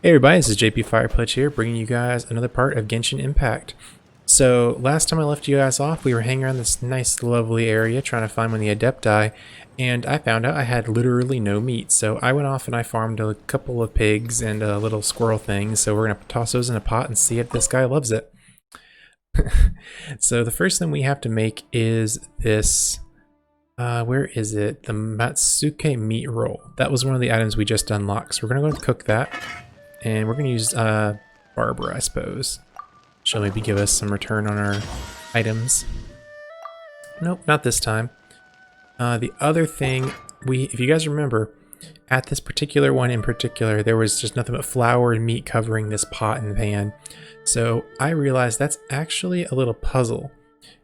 Hey everybody, this is JP Firepledge here, bringing you guys another part of Genshin Impact. So, last time I left you guys off, we were hanging around this nice, lovely area trying to find one of the Adepti, and I found out I had literally no meat. So I went off and I farmed a couple of pigs and a little squirrel thing, so we're going to toss those in a pot and see if this guy loves it. So the first thing we have to make is this... where is it? The Matsuke meat roll. That was one of the items we just unlocked, so we're going to go and cook that. And we're going to use Barbara, I suppose. She'll maybe give us some return on our items. Nope, not this time. The other thing, if you guys remember, at this particular one in particular, there was just nothing but flour and meat covering this pot and pan. So I realized that's actually a little puzzle.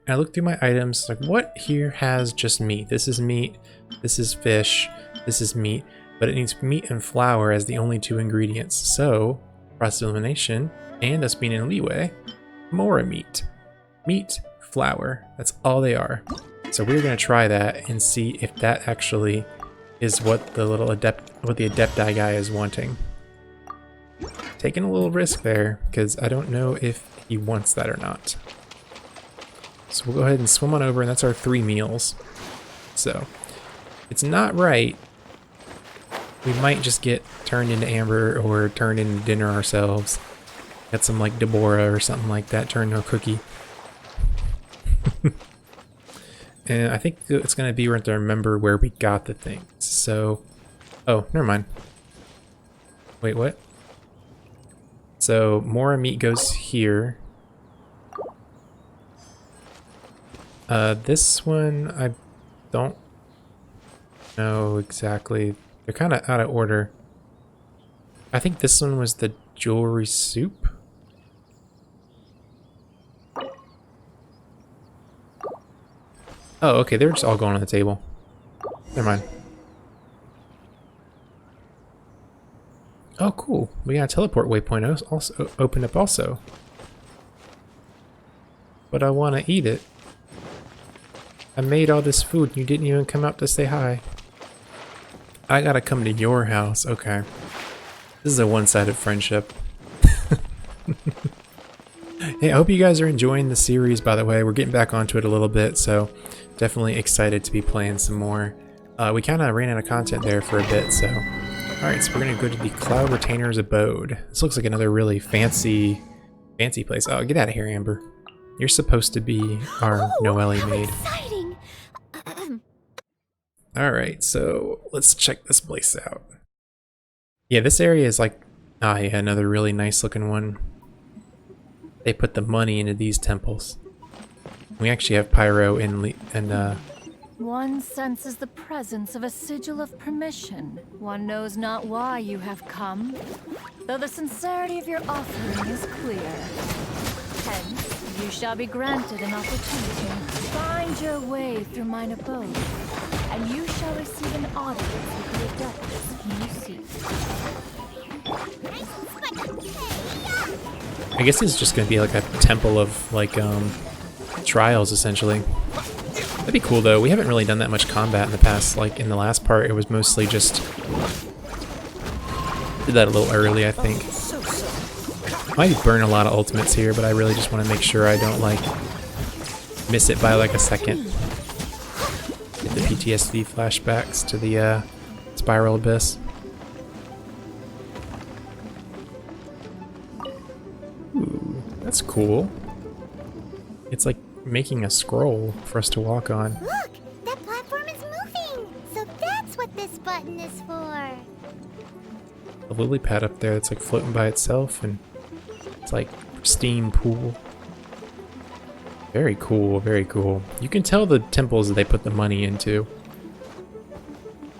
And I looked through my items, like what here has just meat? This is meat, this is fish, this is meat. But it needs meat and flour as the only two ingredients. So, process elimination, and us being in leeway, more meat. Meat, flour, that's all they are. So we're gonna try that and see if that actually is what the little Adepti guy is wanting. Taking a little risk there, because I don't know if he wants that or not. So we'll go ahead and swim on over, and that's our 3 meals. So, it's not right. We might just get turned into Amber or turned into dinner ourselves. Get some like Deborah or something like that, turned into a cookie. And I think it's going to be worth to remember where we got the things. So, oh, never mind. Wait, what? So, more meat goes here. This one, I don't know exactly. They're kind of out of order. I think this one was the jewelry soup. Oh, okay, they're just all going on the table. Never mind. Oh, cool. We got a teleport waypoint also opened up also. But I want to eat it. I made all this food and you didn't even come out to say hi. I gotta come to your house. Okay. This is a one-sided friendship. Hey, I hope you guys are enjoying the series, by the way. We're getting back onto it a little bit, so definitely excited to be playing some more. We kind of ran out of content there for a bit, so... Alright, so we're gonna go to the Cloud Retainer's Abode. This looks like another really fancy place. Oh, get out of here, Amber. You're supposed to be our Noelle maid. Exciting! Alright, so let's check this place out. Yeah, this area is like... Ah, yeah, another really nice looking one. They put the money into these temples. We actually have Pyro and One senses the presence of a sigil of permission. One knows not why you have come, though the sincerity of your offering is clear. Hence, you shall be granted an opportunity. Find your way through mine abode, and you shall receive an audience with the adeptus you seek. I guess it's just gonna be like a temple of like trials essentially. That'd be cool though. We haven't really done that much combat in the past. Like in the last part, it was mostly just did that a little early, I think. Might burn a lot of ultimates here, but I really just want to make sure I don't like miss it by like a second. Get the PTSD flashbacks to the Spiral Abyss. Ooh, that's cool. It's like making a scroll for us to walk on. Look! That platform is moving! So that's what this button is for! A lily pad up there that's like floating by itself, and it's like pristine pool. Very cool, very cool. You can tell the temples that they put the money into.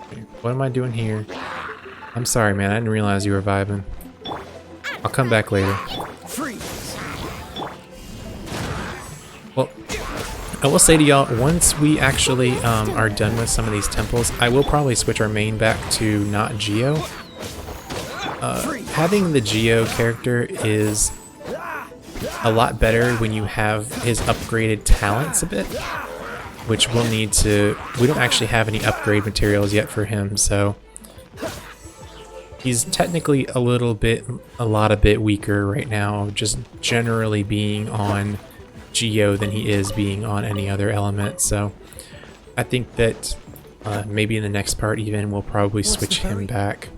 Okay, what am I doing here? I'm sorry, man. I didn't realize you were vibing. I'll come back later. Well, I will say to y'all, once we actually are done with some of these temples, I will probably switch our main back to not Geo. Having the Geo character is a lot better when you have his upgraded talents a bit, which we'll need to... We don't actually have any upgrade materials yet for him, so He's technically a lot a bit weaker right now, just generally being on Geo than he is being on any other element. So I think that maybe in the next part even we'll probably switch him back.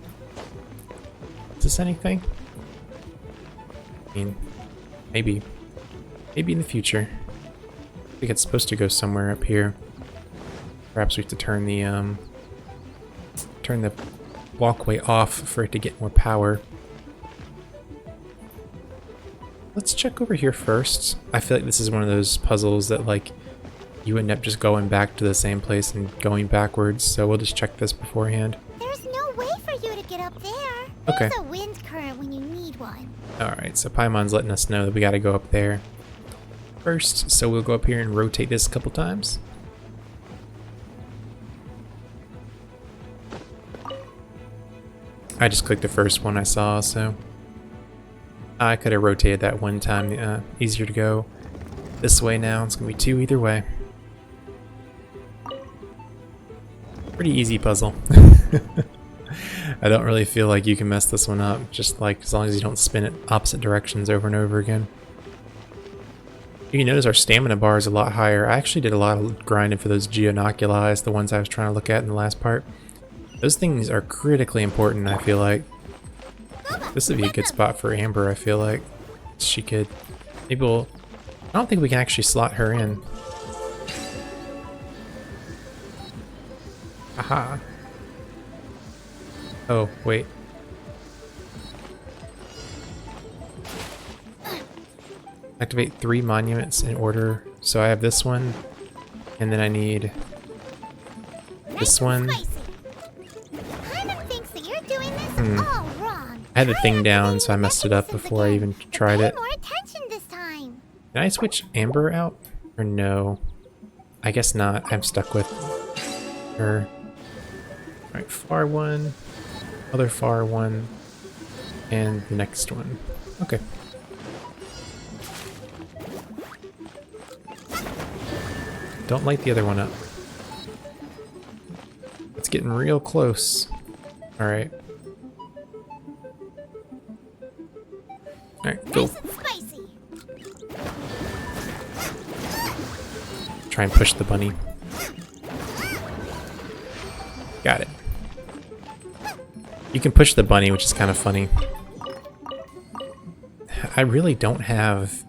Is this anything? I mean, maybe in the future. I think it's supposed to go somewhere up here. Perhaps we have to turn the walkway off for it to get more power. Let's check over here first. I feel like this is one of those puzzles that like you end up just going back to the same place and going backwards, so we'll just check this beforehand. There's no way for you to get up there. Okay. There's a wind current when you need one. Alright, so Paimon's letting us know that we gotta go up there first, so we'll go up here and rotate this a couple times. I just clicked the first one I saw, so I could have rotated that one time. Easier to go this way now. It's gonna be two either way. Pretty easy puzzle. I don't really feel like you can mess this one up, just like as long as you don't spin it opposite directions over and over again. You can notice our stamina bar is a lot higher. I actually did a lot of grinding for those Geonoculis, the ones I was trying to look at in the last part. Those things are critically important, I feel like. This would be a good spot for Amber, I feel like. She could... Maybe we'll... I don't think we can actually slot her in. Aha. Oh, wait. Activate 3 monuments in order. So I have this one, and then I need this one. I had the thing down, so I messed it up before I even tried it. Can I switch Amber out? Or no? I guess not. I'm stuck with her. Alright, far one, other far one, and the next one. Okay. Don't light the other one up. It's getting real close. Alright. Alright, go. Try and push the bunny. Got it. You can push the bunny, which is kind of funny. I really don't have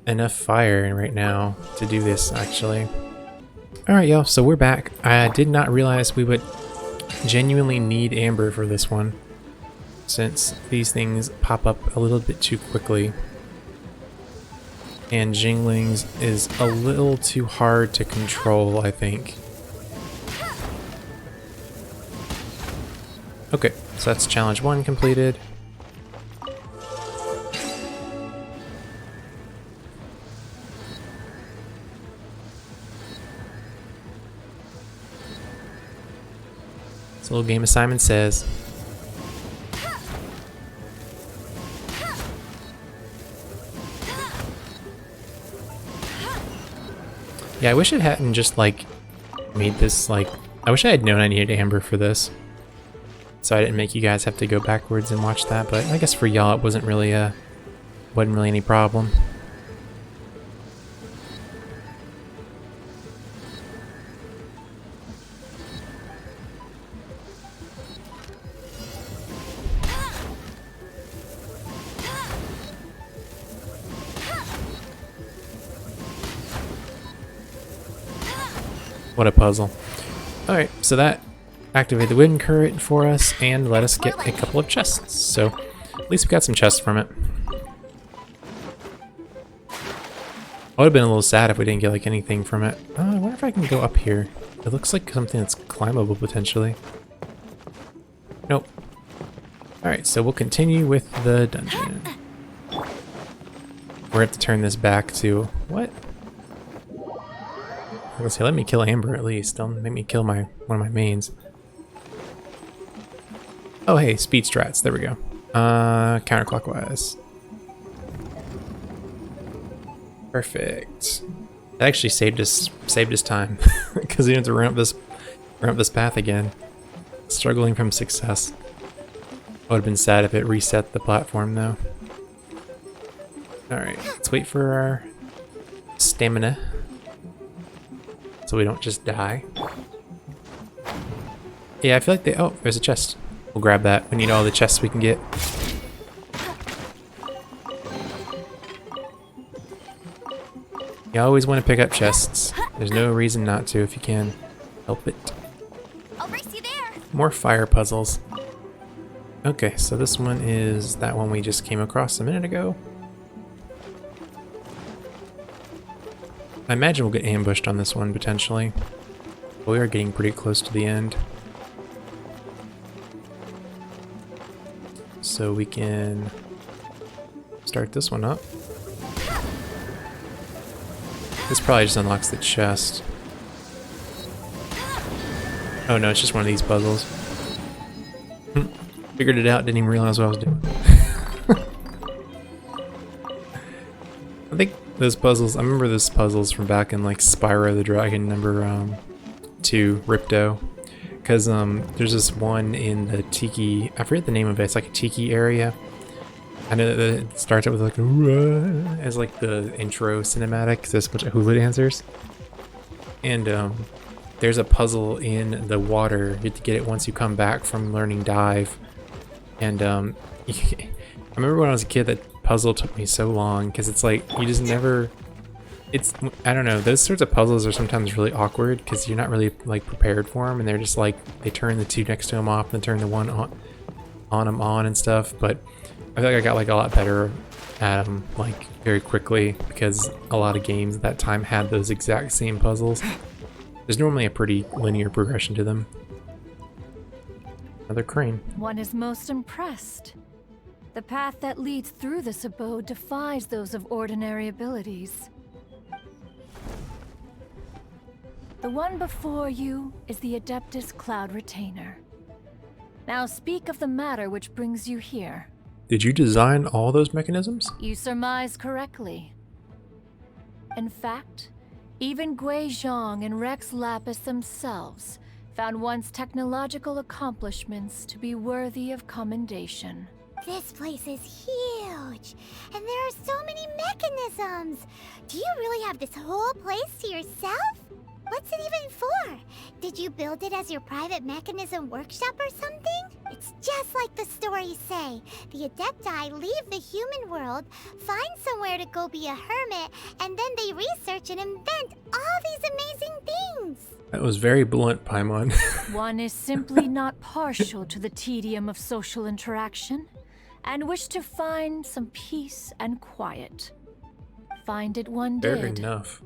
enough fire right now to do this, actually. Alright, y'all, so we're back. I did not realize we would genuinely need Amber for this one, since these things pop up a little bit too quickly. And Jinglings is a little too hard to control, I think. Okay, so that's challenge 1 completed. It's a little game of Simon Says. Yeah, I wish it hadn't just like made this like... I wish I had known I needed Amber for this, so I didn't make you guys have to go backwards and watch that. But I guess for y'all it wasn't really any problem. What a puzzle. Alright, so that activated the wind current for us and let us get a couple of chests. So at least we got some chests from it. I would have been a little sad if we didn't get like anything from it. I wonder if I can go up here. It looks like something that's climbable potentially. Nope. Alright, so we'll continue with the dungeon. We're gonna have to turn this back to... What? I was gonna say, let me kill Amber at least. Don't make me kill one of my mains. Oh hey, speed strats. There we go. Counterclockwise. Perfect. That actually saved us time because we didn't have to run up this path again. Struggling from success. I would have been sad if it reset the platform though. Alright, let's wait for our stamina so we don't just die. Yeah, I feel like oh, there's a chest. We'll grab that. We need all the chests we can get. You always want to pick up chests. There's no reason not to if you can help it. I'll race you there. More fire puzzles. Okay, so this one is that one we just came across a minute ago. I imagine we'll get ambushed on this one potentially. But we are getting pretty close to the end. So we can start this one up. This probably just unlocks the chest. Oh no, it's just one of these puzzles. Figured it out, didn't even realize what I was doing. I think those puzzles, I remember those puzzles from back in like Spyro the Dragon number 2, Ripto. Because there's this one in the Tiki, I forget the name of it, it's like a Tiki area. I know that it starts out with like as like the intro cinematic, there's a bunch of Hulu dancers. And there's a puzzle in the water. You have to get it once you come back from learning dive. And I remember when I was a kid, that puzzle took me so long because it's like you just never. It's I don't know. Those sorts of puzzles are sometimes really awkward because you're not really like prepared for them, and they're just like they turn the two next to them off and then turn the one on them on and stuff. But I feel like I got like a lot better at them like very quickly because a lot of games at that time had those exact same puzzles. There's normally a pretty linear progression to them. Another crane. One is most impressed. The path that leads through this abode defies those of ordinary abilities. The one before you is the Adeptus Cloud Retainer. Now speak of the matter which brings you here. Did you design all those mechanisms? You surmise correctly. In fact, even Gui Zhang and Rex Lapis themselves found one's technological accomplishments to be worthy of commendation. This place is huge, and there are so many mechanisms. Do you really have this whole place to yourself? What's it even for? Did you build it as your private mechanism workshop or something? It's just like the stories say. The Adepti leave the human world, find somewhere to go be a hermit, and then they research and invent all these amazing things. That was very blunt, Paimon. One is simply not partial to the tedium of social interaction, and wished to find some peace and quiet. Find it one did. Fair enough.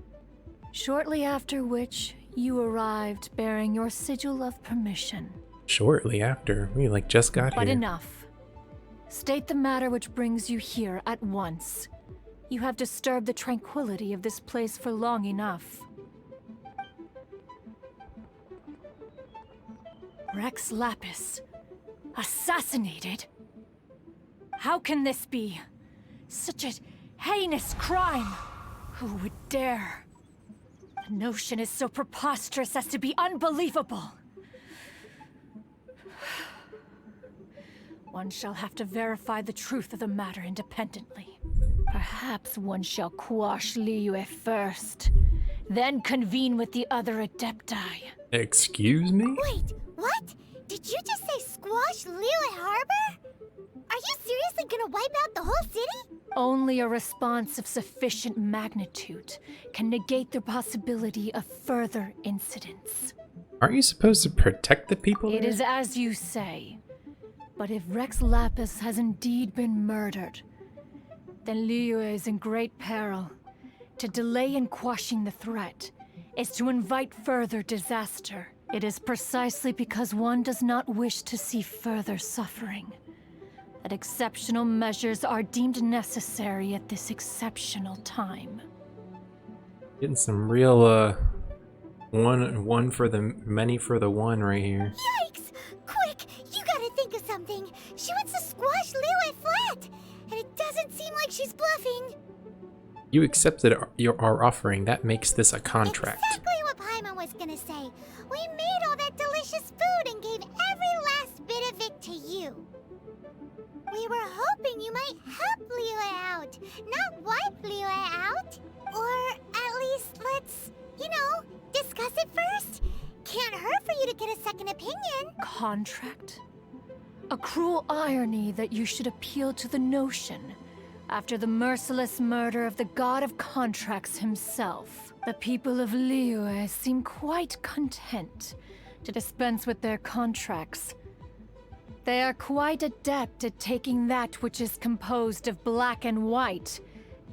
Shortly after which, you arrived bearing your sigil of permission. Shortly after? We like just got here. But enough. State the matter which brings you here at once. You have disturbed the tranquility of this place for long enough. Rex Lapis, assassinated? How can this be? Such a heinous crime! Who would dare? The notion is so preposterous as to be unbelievable. One shall have to verify the truth of the matter independently. Perhaps one shall quash Liyue first, then convene with the other Adepti. Excuse me? Wait, what? Did you just say squash Liyue Harbor? Are you seriously gonna wipe out the whole city? Only a response of sufficient magnitude can negate the possibility of further incidents. Aren't you supposed to protect the people It there? is as you say. But if Rex Lapis has indeed been murdered, then Liyue is in great peril. To delay in quashing the threat is to invite further disaster. It is precisely because one does not wish to see further suffering that exceptional measures are deemed necessary at this exceptional time. Getting some real, one for the many for the one right here. Yikes! Quick, you gotta think of something. She wants to squash Liyue flat, and it doesn't seem like she's bluffing. You accepted our offering. That makes this a contract. Exactly what Paimon was gonna say. We made all that delicious food and gave every last bit of it to you. We were hoping you might help Liyue out, not wipe Liyue out. Or at least let's, discuss it first. Can't hurt for you to get a second opinion. Contract? A cruel irony that you should appeal to the notion. After the merciless murder of the god of contracts himself, the people of Liyue seem quite content to dispense with their contracts. They are quite adept at taking that which is composed of black and white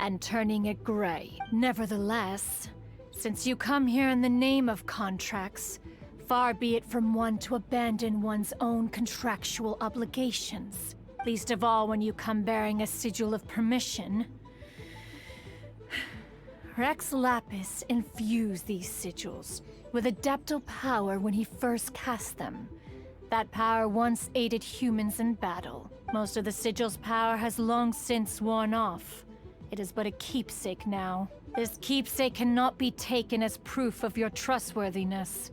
and turning it gray. Nevertheless, since you come here in the name of contracts, far be it from one to abandon one's own contractual obligations. Least of all when you come bearing a sigil of permission. Rex Lapis infused these sigils with adeptal power when he first cast them. That power once aided humans in battle. Most of the sigil's power has long since worn off. It is but a keepsake now. This keepsake cannot be taken as proof of your trustworthiness.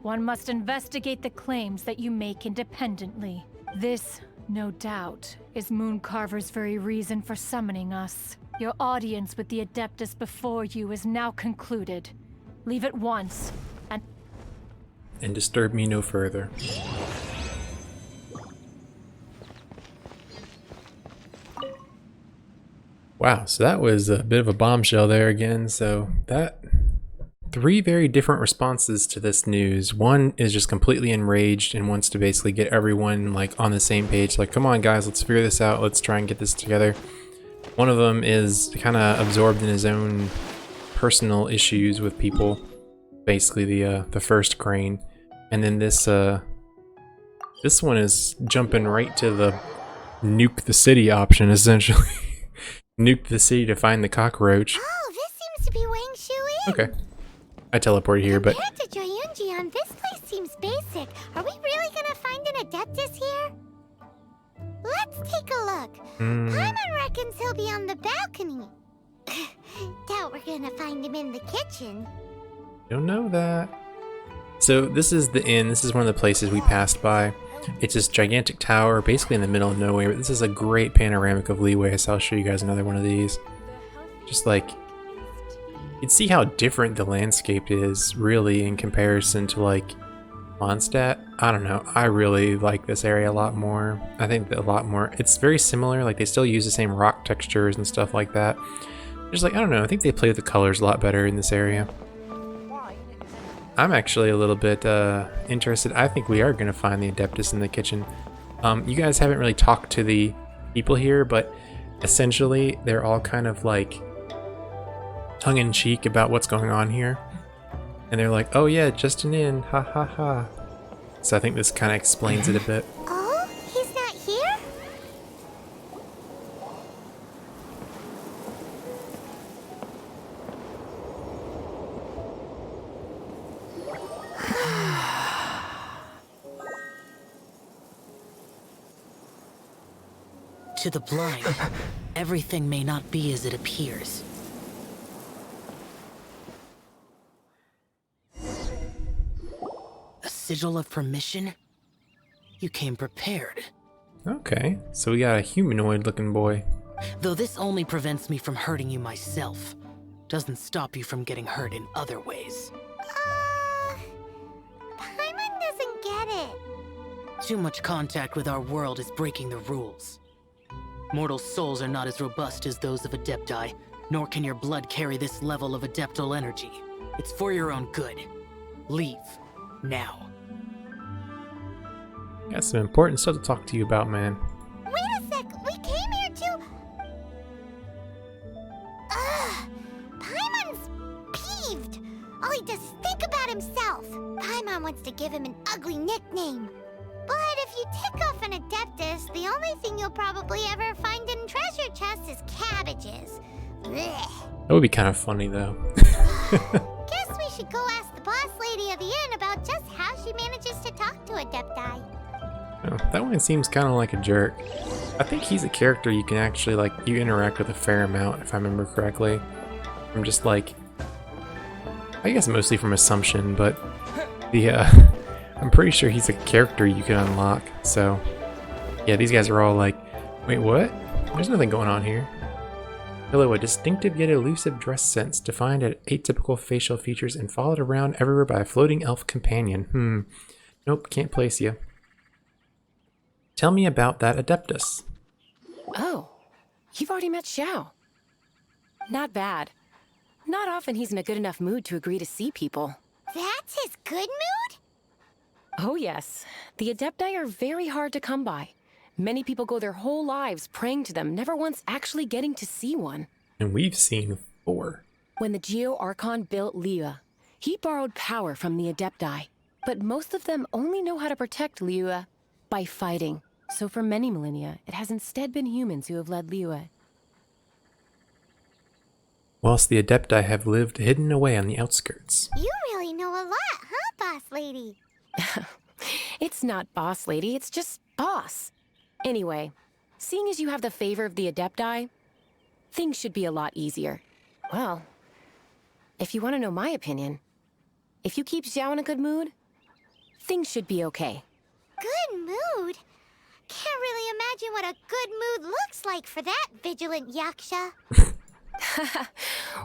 One must investigate the claims that you make independently. This, no doubt, is Mooncarver's very reason for summoning us. Your audience with the Adeptus before you is now concluded. Leave at once, And disturb me no further. Wow, so that was a bit of a bombshell there again. So that 3 very different responses to this news. One is just completely enraged and wants to basically get everyone like on the same page. Like, come on guys, let's figure this out. Let's try and get this together. One of them is kind of absorbed in his own personal issues with people. Basically the first crane. And then this one is jumping right to the nuke the city option, essentially. Nuke the city to find the cockroach. Oh, this seems to be Wang Shui. Okay. I teleported here, but... Compared to Joyunjian, this place seems basic. Are we really gonna find an Adeptus here? Let's take a look. Paimon reckons he'll be on the balcony. Doubt we're gonna find him in the kitchen. Don't know that. So this is the inn. This is one of the places we passed by. It's this gigantic tower, basically in the middle of nowhere. But this is a great panoramic of Liyue, so I'll show you guys another one of these. Just like, you can see how different the landscape is, really, in comparison to like Mondstadt. I don't know. I really like this area a lot more. I think that a lot more. It's very similar. Like they still use the same rock textures and stuff like that. Just like, I don't know. I think they play with the colors a lot better in this area. I'm actually a little bit interested. I think we are going to find the Adeptus in the kitchen. You guys haven't really talked to the people here, but essentially they're all kind of like tongue-in-cheek about what's going on here. And they're like, oh yeah, just an inn, ha ha ha. So I think this kind of explains it a bit. Oh, he's not here? To the blind, everything may not be as it appears. A sigil of permission? You came prepared. Okay, so we got a humanoid looking boy. Though this only prevents me from hurting you myself, doesn't stop you from getting hurt in other ways. Paimon doesn't get it. Too much contact with our world is breaking the rules. Mortal souls are not as robust as those of Adepti, nor can your blood carry this level of adeptal energy. It's for your own good. Leave. Now. Got some important stuff to talk to you about, man. Wait a sec, we came here to... Paimon's peeved. All he does is think about himself. Paimon wants to give him an ugly nickname. But if you tick off an Adeptus, the only thing you'll probably ever find in treasure chests is cabbages. Blech. That would be kind of funny, though. Guess we should go ask the boss lady of the inn about just how she manages to talk to Adepti. Oh, that one seems kind of like a jerk. I think he's a character you can actually, like, you interact with a fair amount, if I remember correctly. I'm just like, I guess mostly from assumption, but I'm pretty sure he's a character you can unlock. So, yeah, these guys are all like, Wait, what? There's nothing going on here. Hello, a distinctive yet elusive dress sense, defined at atypical facial features and followed around everywhere by a floating elf companion. Nope, can't place you. Tell me about that Adeptus. Oh, you've already met Xiao. Not bad. Not often he's in a good enough mood to agree to see people. That's his good mood? Oh yes, the Adepti are very hard to come by. Many people go their whole lives praying to them, never once actually getting to see one. And we've seen 4. When the Geo Archon built Liyue, he borrowed power from the Adepti. But most of them only know how to protect Liyue by fighting. So for many millennia, it has instead been humans who have led Liyue. Whilst the Adepti have lived hidden away on the outskirts. You really know a lot, huh, boss lady? It's not boss lady, it's just boss. Anyway, seeing as you have the favor of the Adepti, things should be a lot easier. Well, if you want to know my opinion, if you keep Xiao in a good mood, things should be okay. Good mood? Can't really imagine what a good mood looks like for that vigilant yaksha.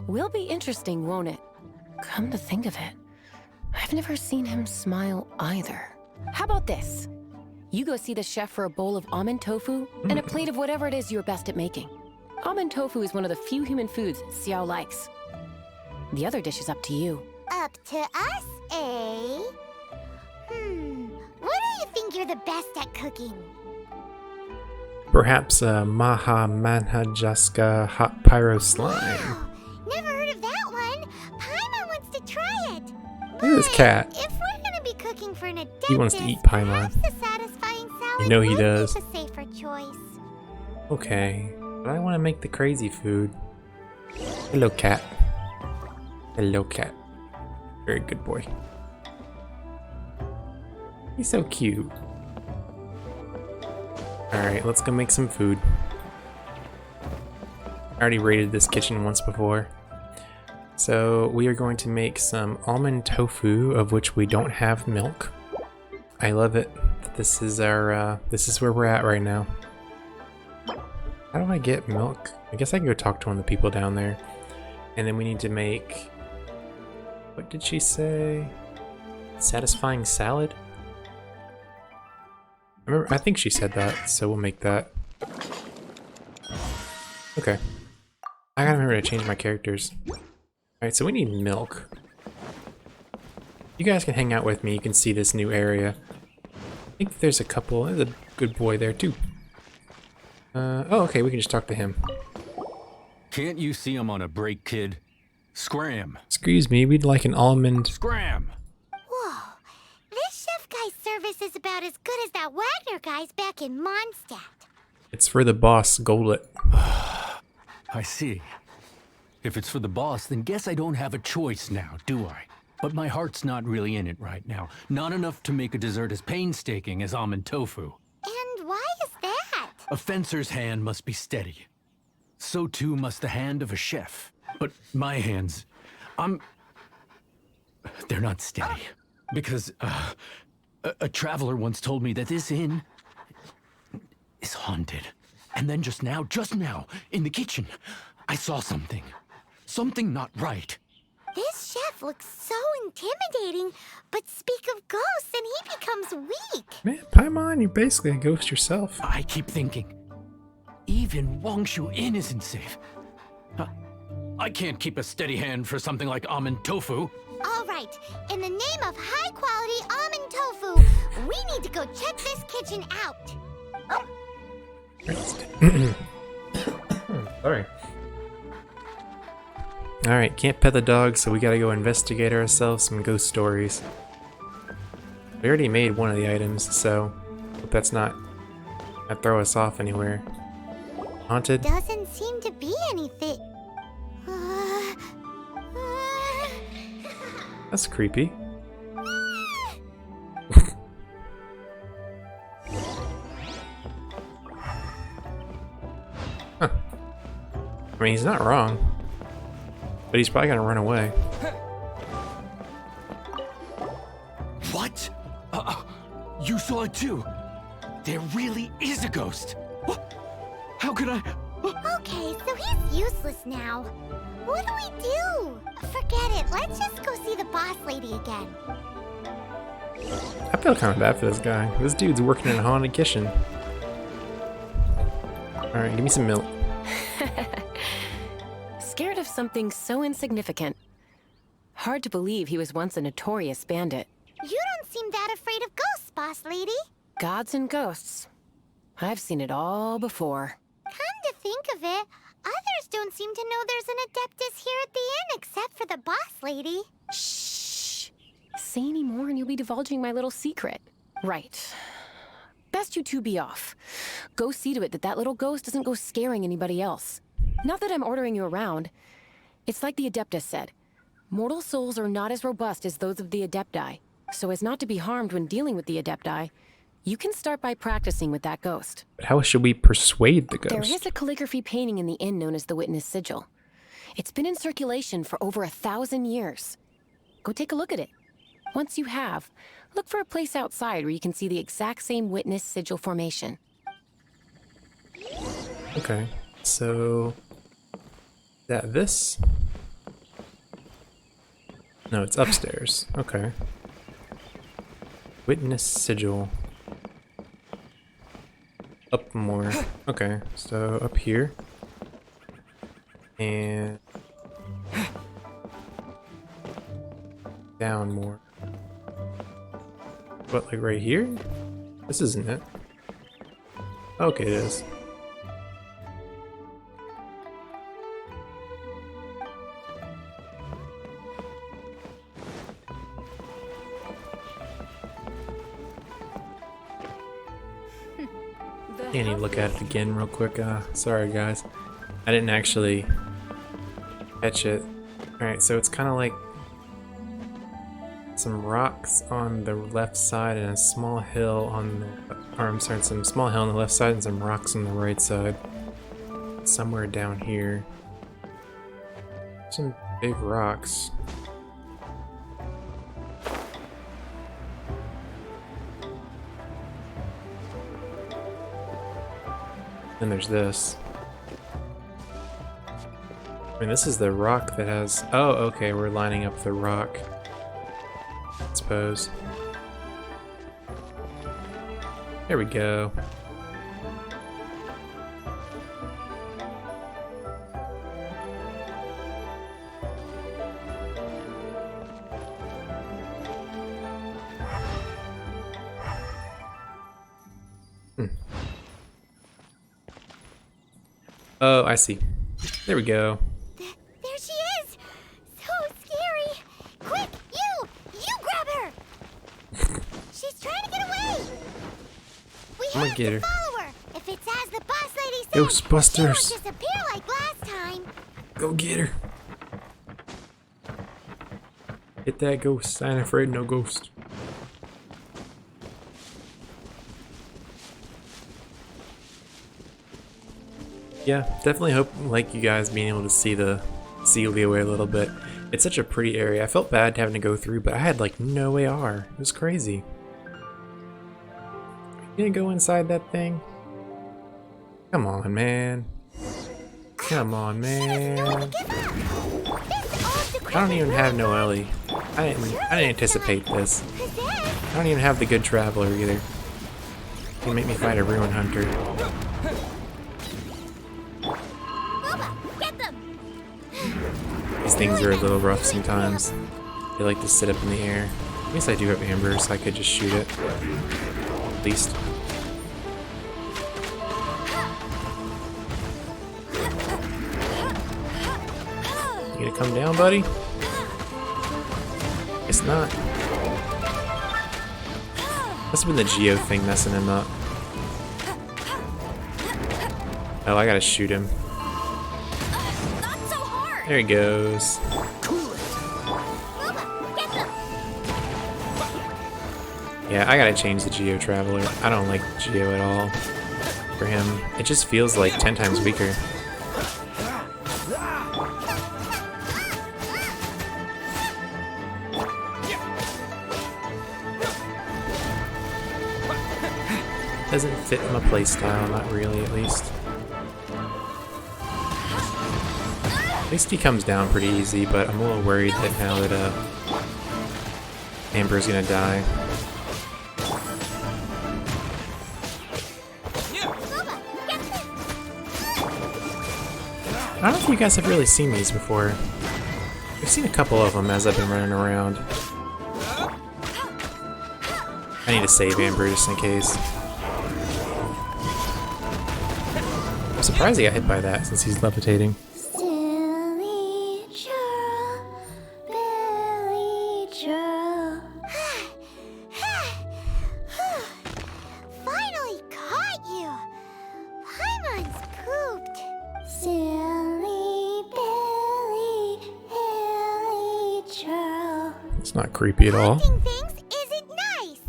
Will be interesting, won't it? Come to think of it, I've never seen him smile either. How about this? You go see the chef for a bowl of almond tofu and a plate of whatever it is you're best at making. Almond tofu is one of the few human foods Xiao likes. The other dish is up to you. Up to us, eh? What do you think you're the best at cooking? Perhaps a Maha Manhajaska Hot Pyro Slime. Wow, never heard of that one. Paimon wants to try it. Look at this cat. If we're gonna be cooking for an Adeptus, He wants to eat Paimon. perhaps the satisfying salad You know he would does. be the safer choice. Okay, but I want to make the crazy food. Hello, cat. Hello, cat. Very good boy. He's so cute. Alright, let's go make some food. I already raided this kitchen once before. So we are going to make some almond tofu, of which we don't have milk. I love it. This is our, this is where we're at right now. How do I get milk? I guess I can go talk to one of the people down there. And then we need to make, what did she say? Satisfying salad? I think she said that, so we'll make that. Okay. I gotta remember to change my characters. Alright, so we need milk. You guys can hang out with me, you can see this new area. I think there's a couple, there's a good boy there too. Oh, okay, we can just talk to him. Can't you see I'm on a break, kid? Scram! Excuse me, we'd like an almond. Scram! Whoa, this chef guy's service is about as good as that Wagner guy's back in Mondstadt. It's for the boss, Golet. I see. If it's for the boss, then guess I don't have a choice now, do I? But my heart's not really in it right now. Not enough to make a dessert as painstaking as almond tofu. And why is that? A fencer's hand must be steady. So too must the hand of a chef. But my hands, they're not steady. Because a traveler once told me that this inn is haunted. And then just now, in the kitchen, I saw something. Something not right. This chef looks so intimidating, but speak of ghosts and he becomes weak. Man, Paimon, you're basically a ghost yourself. I keep thinking, even Wangshu Inn isn't safe. I can't keep a steady hand for something like almond tofu. All right, in the name of high-quality almond tofu, we need to go check this kitchen out. Sorry. Alright, can't pet the dog, so we gotta go investigate ourselves some ghost stories. We already made one of the items, so hope that's not gonna throw us off anywhere. Haunted? Doesn't seem to be anything. That's creepy. Huh. I mean, he's not wrong. But he's probably gonna run away. What? You saw it too? There really is a ghost. How could I? Okay, so he's useless now. What do we do? Forget it. Let's just go see the boss lady again. I feel kind of bad for this guy. This dude's working in a haunted kitchen. Alright, give me some milk. Scared of something so insignificant. Hard to believe he was once a notorious bandit. You don't seem that afraid of ghosts, boss lady. Gods and ghosts. I've seen it all before. Come to think of it, others don't seem to know there's an Adeptus here at the inn except for the boss lady. Shh. Say any more and you'll be divulging my little secret. Right. Best you two be off. Go see to it that that little ghost doesn't go scaring anybody else. Not that I'm ordering you around. It's like the Adeptus said. Mortal souls are not as robust as those of the Adepti. So as not to be harmed when dealing with the Adepti, you can start by practicing with that ghost. But how should we persuade the There ghost? is a calligraphy painting in the inn known as the Witness Sigil. It's been in circulation for over 1,000 years. Go take a look at it. Once you have, look for a place outside where you can see the exact same Witness Sigil formation. Okay, so... Is that this? No, it's upstairs. Okay. Witness Sigil. Up more. Okay, so up here. And... down more. What, like right here? This isn't it. Okay, it is. I need to look at it again real quick. Sorry guys. I didn't actually catch it. Alright, so it's kind of like some rocks on the left side and a small hill on the... Or I'm sorry, some small hill on the left side and some rocks on the right side. Somewhere down here. Some big rocks. Then there's this. I mean, this is the rock that has... Oh, okay, we're lining up the rock. I suppose. There we go. Oh, I see. There we go. There she is! So scary! Quick, you grab her! She's trying to get away! We I'm gonna have get to her. follow her! If it's as the boss lady said, Ghostbusters. she won't disappear like last time. Go get her. Get that ghost. I ain't afraid no ghost. Yeah, definitely hope like you guys being able to see the alleyway a little bit. It's such a pretty area. I felt bad having to go through, but I had like no AR. It was crazy. You gonna go inside that thing? Come on, man. Come on, man. I don't even have no Ellie. I didn't anticipate this. I don't even have the good traveler either. You make me fight a ruin hunter. These things are a little rough sometimes. They like to sit up in the air. I guess I do have amber, so I could just shoot it. At least. You gonna come down, buddy? It's not. Must have been the Geo thing messing him up. Oh, I gotta shoot him. There he goes. Yeah, I gotta change the Geo Traveler. I don't like Geo at all. For him, it just feels like 10 times weaker. Doesn't fit my playstyle, not really at least. At least he comes down pretty easy, but I'm a little worried that now that Amber's gonna die. I don't know if you guys have really seen these before. I've seen a couple of them as I've been running around. I need to save Amber just in case. I'm surprised he got hit by that since he's levitating. Silly churl, Billy churl. Finally caught you! Paimon's pooped. Silly Billy, Billy churl. It's not creepy at all. Hunting things isn't nice.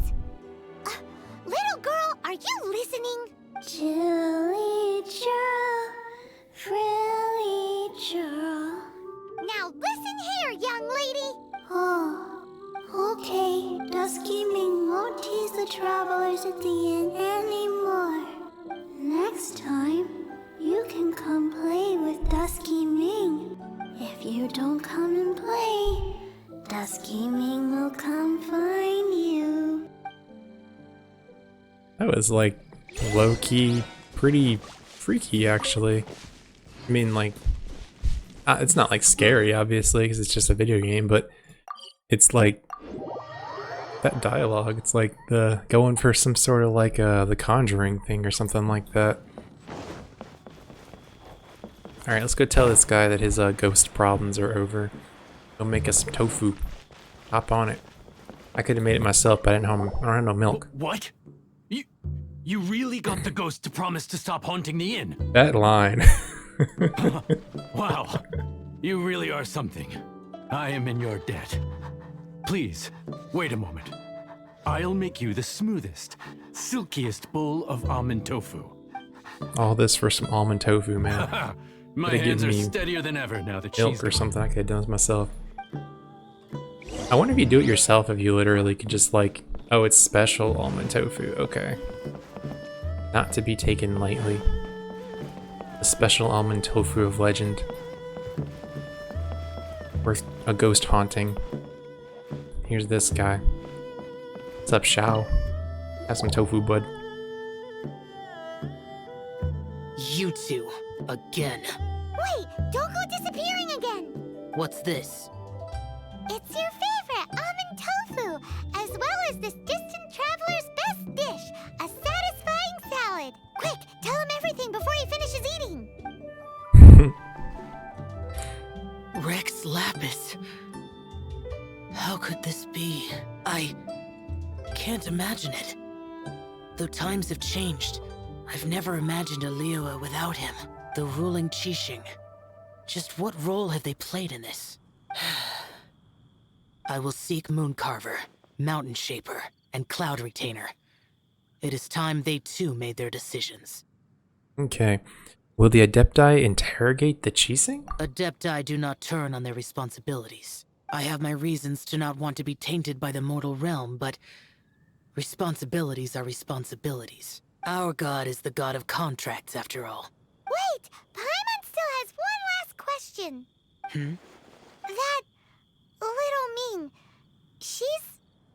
Little girl, are you listening? Chilly churl, frilly churl. Now listen here, young lady. Oh, okay. Dusky Ming won't tease the travelers at the inn anymore. Next time, you can come play with Dusky Ming. If you don't come and play, Dusky Ming will come find you. That was like low-key, pretty freaky actually. I mean, like, it's not like scary obviously because it's just a video game, but it's like that dialogue. It's like the going for some sort of like the Conjuring thing or something like that. All right, let's go tell this guy that his ghost problems are over. Go make us some tofu. Hop on it. I could have made it myself, but I don't have no milk. What? You really got the ghost to promise to stop haunting the inn? That line. Wow. You really are something. I am in your debt. Please, wait a moment. I'll make you the smoothest, silkiest bowl of almond tofu. All this for some almond tofu, man. My Could've hands are given me steadier than ever now that Milk she's or gone. something. I could have done this myself. I wonder if you do it yourself, if you literally could just like, oh, it's special almond tofu. Okay. Not to be taken lightly. The special almond tofu of legend. Worth a ghost haunting. Here's this guy. What's up, Shao? Have some tofu, bud. You two, again. Wait, don't go disappearing again. What's this? It's your favorite almond tofu, as well as this distant traveler's best dish, a satisfying salad. Quick, tell him everything before he finishes eating. Rex Lapis. How could this be? I can't imagine it. Though times have changed, I've never imagined a Liyue without him. The ruling Qixing. Just what role have they played in this? I will seek Mooncarver, Mountain Shaper, and Cloud Retainer. It is time they too made their decisions. Okay. Will the Adepti interrogate the Qixing? Adepti do not turn on their responsibilities. I have my reasons to not want to be tainted by the mortal realm, but responsibilities are responsibilities. Our god is the god of contracts, after all. Wait, Paimon still has one last question. That little Ming, she's...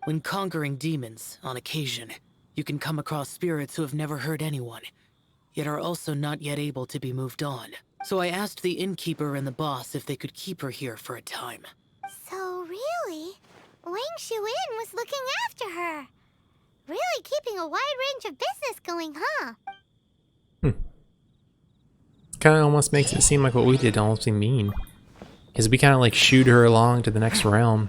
When conquering demons, on occasion, you can come across spirits who have never hurt anyone, yet are also not yet able to be moved on. So I asked the innkeeper and the boss if they could keep her here for a time. So really, Wang Shuin was looking after her. Really keeping a wide range of business going, huh? Kind of almost makes it seem like what we did almost be mean. Because we kind of like shoot her along to the next realm.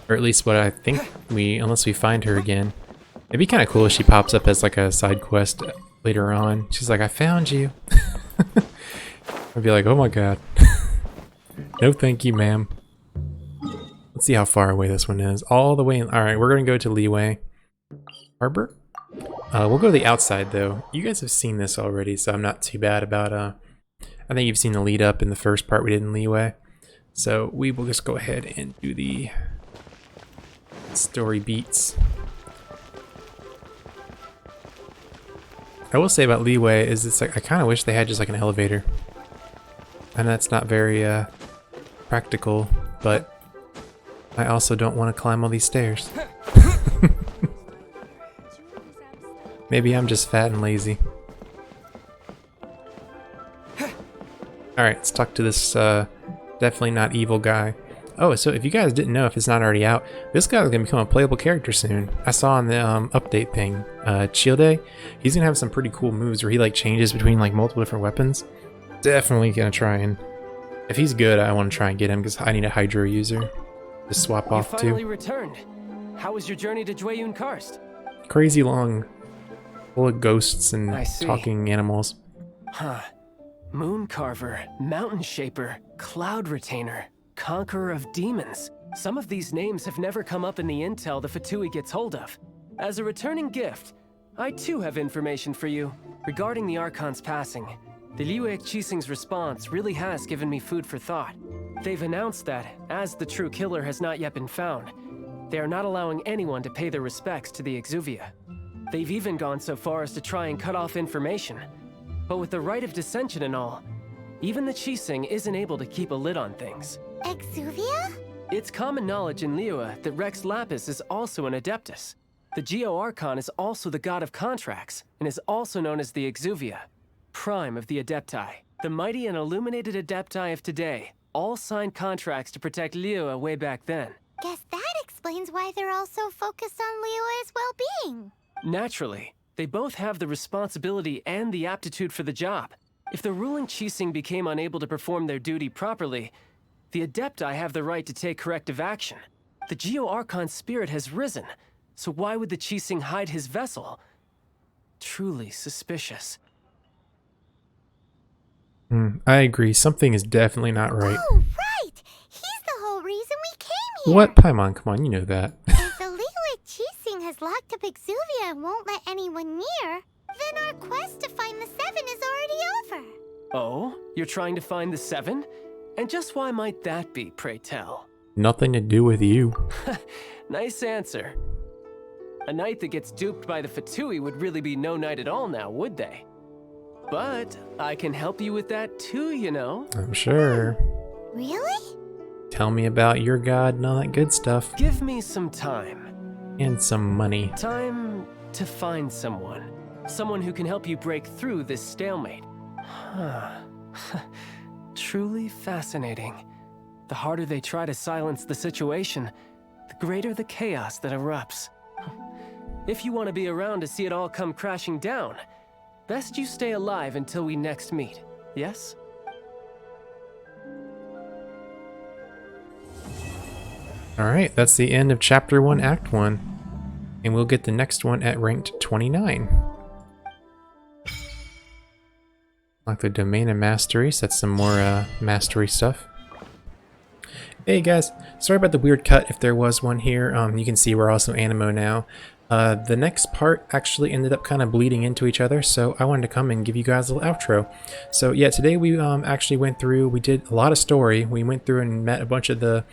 Or at least what I think unless we find her again. It'd be kind of cool if she pops up as like a side quest later on. She's like, I found you. I'd be like, oh my god. No thank you, ma'am. Let's see how far away this one is. All the way in. Alright, we're going to go to Liyue Harbor. We'll go to the outside though. You guys have seen this already, so I'm not too bad about I think you've seen the lead up in the first part we did in Liyue. So we will just go ahead and do the story beats. I will say about Liyue is it's like I kind of wish they had just like an elevator. And that's not very practical, but I also don't want to climb all these stairs. Maybe I'm just fat and lazy. Alright, let's talk to this definitely not evil guy. Oh, so if you guys didn't know, if it's not already out, this guy's going to become a playable character soon. I saw on the update thing, Childe, he's going to have some pretty cool moves where he like changes between like multiple different weapons. Definitely going to try and, if he's good, I want to try and get him because I need a Hydro user to swap off to. You finally returned. How was your journey to Jueyun Karst? Crazy long, full of ghosts and I see. talking animals. Huh. Moon Carver, Mountain Shaper, Cloud Retainer, Conqueror of Demons. Some of these names have never come up in the intel the Fatui gets hold of. As a returning gift, I too have information for you regarding the Archon's passing. The Liu Qixing's response really has given me food for thought. They've announced that, as the true killer has not yet been found, they are not allowing anyone to pay their respects to the Exuvia. They've even gone so far as to try and cut off information. But with the right of dissension and all, even the Qixing isn't able to keep a lid on things. Exuvia? It's common knowledge in Liyue that Rex Lapis is also an Adeptus. The Geo-Archon is also the god of contracts, and is also known as the Exuvia, prime of the Adepti. The mighty and illuminated Adepti of today all signed contracts to protect Liyue way back then. Guess that explains why they're all so focused on Liyue's well-being. Naturally, they both have the responsibility and the aptitude for the job. If the ruling Qixing became unable to perform their duty properly, the Adepti have the right to take corrective action. The Geo-Archon's spirit has risen, so why would the Qixing hide his vessel? Truly suspicious. I agree. Something is definitely not right. Oh, right! He's the whole reason we came here! What? Paimon, come on, you know that. If the Liyue Qixing has locked up Exuvia and won't let anyone near, then our quest to find the Seven is already over. Oh? You're trying to find the Seven? And just why might that be, pray tell? Nothing to do with you. Nice answer. A knight that gets duped by the Fatui would really be no knight at all now, would they? But I can help you with that too, you know. I'm sure. Really? Tell me about your god and all that good stuff. Give me some time. And some money. Time to find someone. Someone who can help you break through this stalemate. Huh. Truly fascinating. The harder they try to silence the situation, the greater the chaos that erupts. If you want to be around to see it all come crashing down, best you stay alive until we next meet, yes? Alright, that's the end of Chapter 1, Act 1. And we'll get the next one at ranked 29. Like the Domain of Mastery, so that's some more mastery stuff. Hey guys, sorry about the weird cut if there was one here. You can see we're also Animo now. The next part actually ended up kind of bleeding into each other, so I wanted to come and give you guys a little outro. So yeah, today we actually went through, we did a lot of story. We went through and met a bunch of the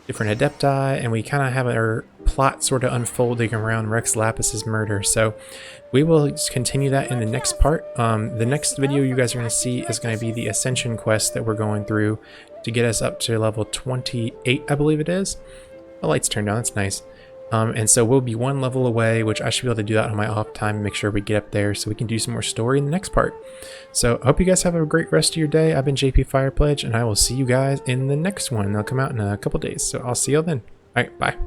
different Adepti, and we kind of have our plot sort of unfolding around Rex Lapis's murder. So we will continue that in the next part. The next video you guys are going to see is going to be the Ascension quest that we're going through to get us up to level 28, I believe it is. The lights turned on, that's nice. And so we'll be one level away, which I should be able to do that on my off time and make sure we get up there so we can do some more story in the next part. So I hope you guys have a great rest of your day. I've been JP Firepledge, and I will see you guys in the next one. They'll come out in a couple days, so I'll see you all then. Alright, bye.